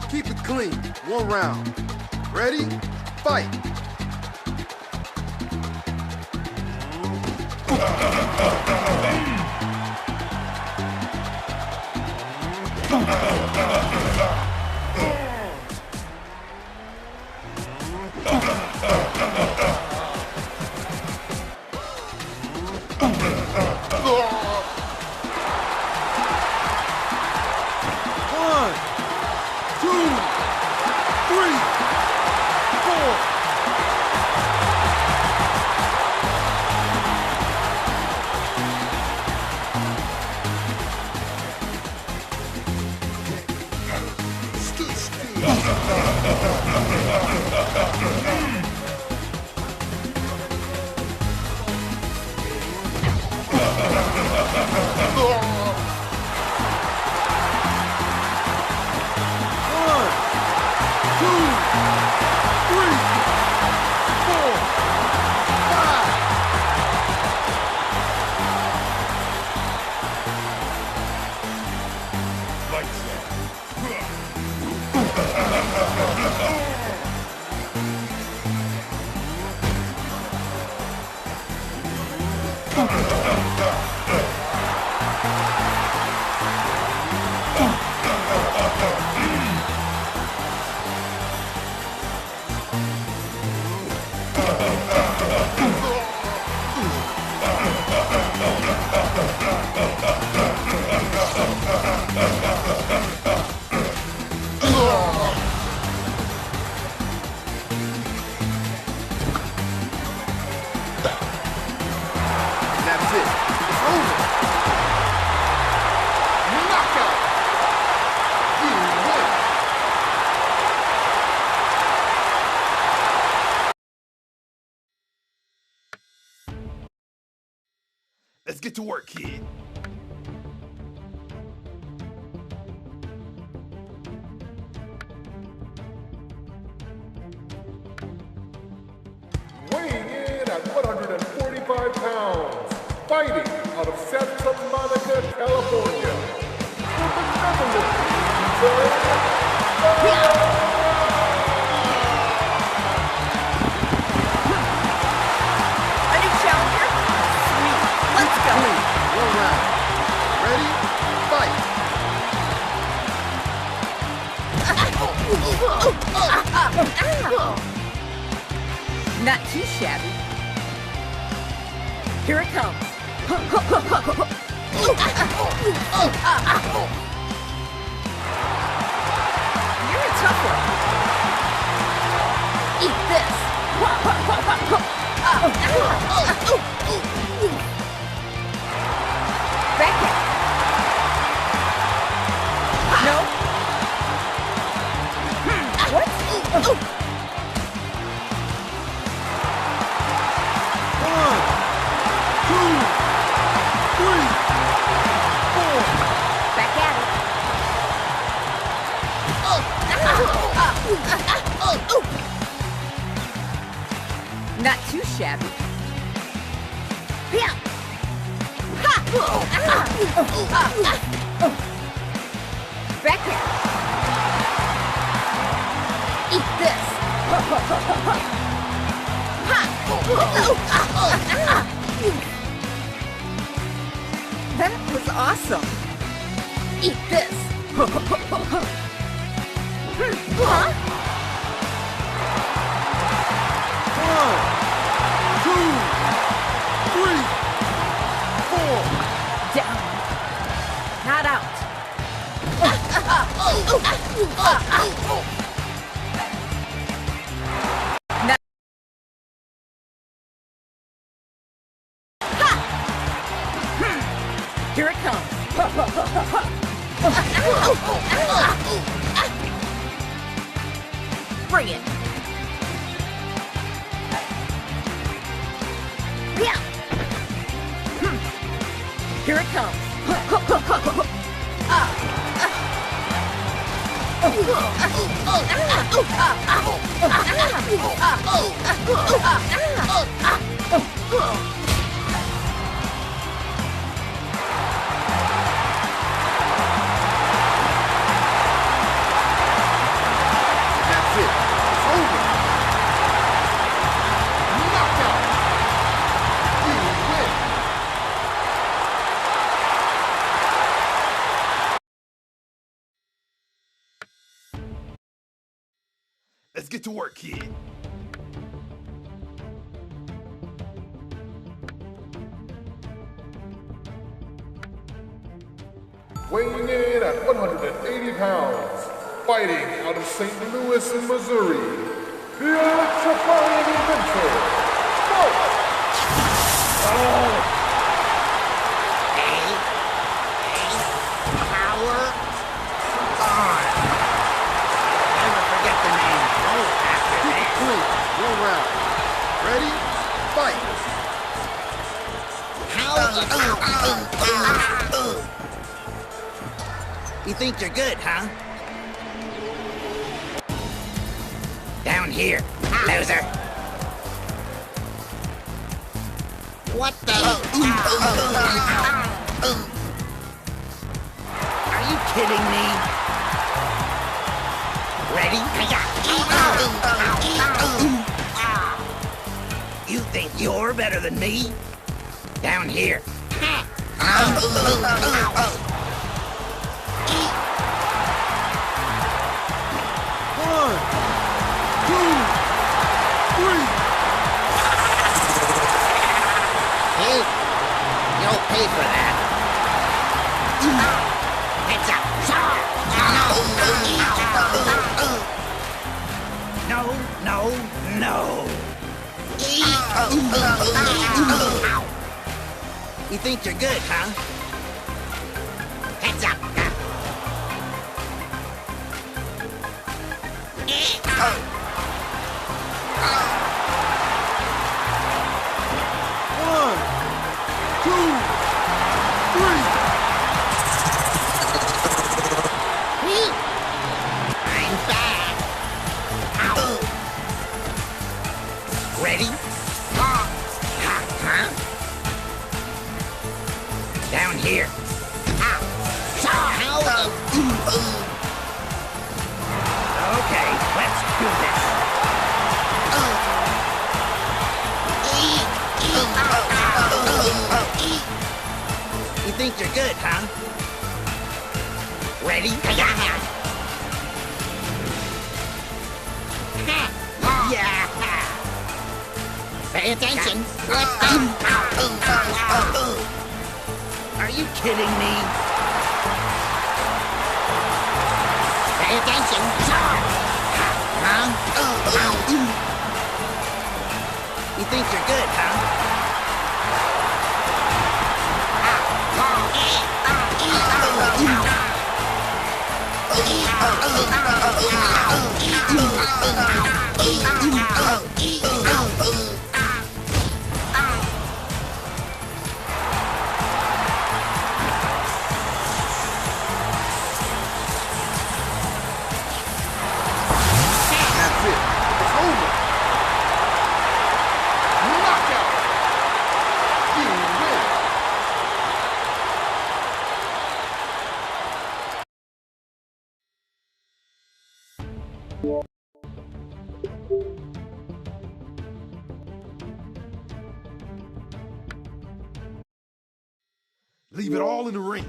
Keep it clean. 1 round. Ready? Fight. Let's get to work, kid. Weighing in at 145 pounds, fighting out of Santa Monica, California, for the Netherlands, A new challenger? Sweet. Let's go. Clean. 1 round. Ready? Fight. Not too shabby. Here it comes. You're a tough one. Eat this. Back it. No. What? 4. Back at it. Not too shabby. Back at it. Eat this. That was awesome. Eat this. Huh? 1, 2, 3, 4. Down. Not out. Not. Here it comes. Bring it. Yeah. Here it comes. to work, kid. Weighing in at 180 pounds, fighting out of St. Louis, Missouri, the electrifying inventor, Smoke! Power on. Never forget the name. Oh, after Keep it this. clean. 1 round. Ready? Fight. You think you're good, huh? Down here, loser. What the? Are you kidding me? Ready? You think you're better than me? Down here. One, two, three. Hey, you'll pay for that. Heads up. No, no, no. You think you're good, huh? Heads up. One, two, three. I'm back. Ready? Huh? Down here. Okay, let's do this. You think you're good, huh? Ready? Yeah. Pay attention. Are you kidding me? Pay attention. Huh? You think you're good, huh? That's it. It's over. Knockout. You win. Leave it all in the ring.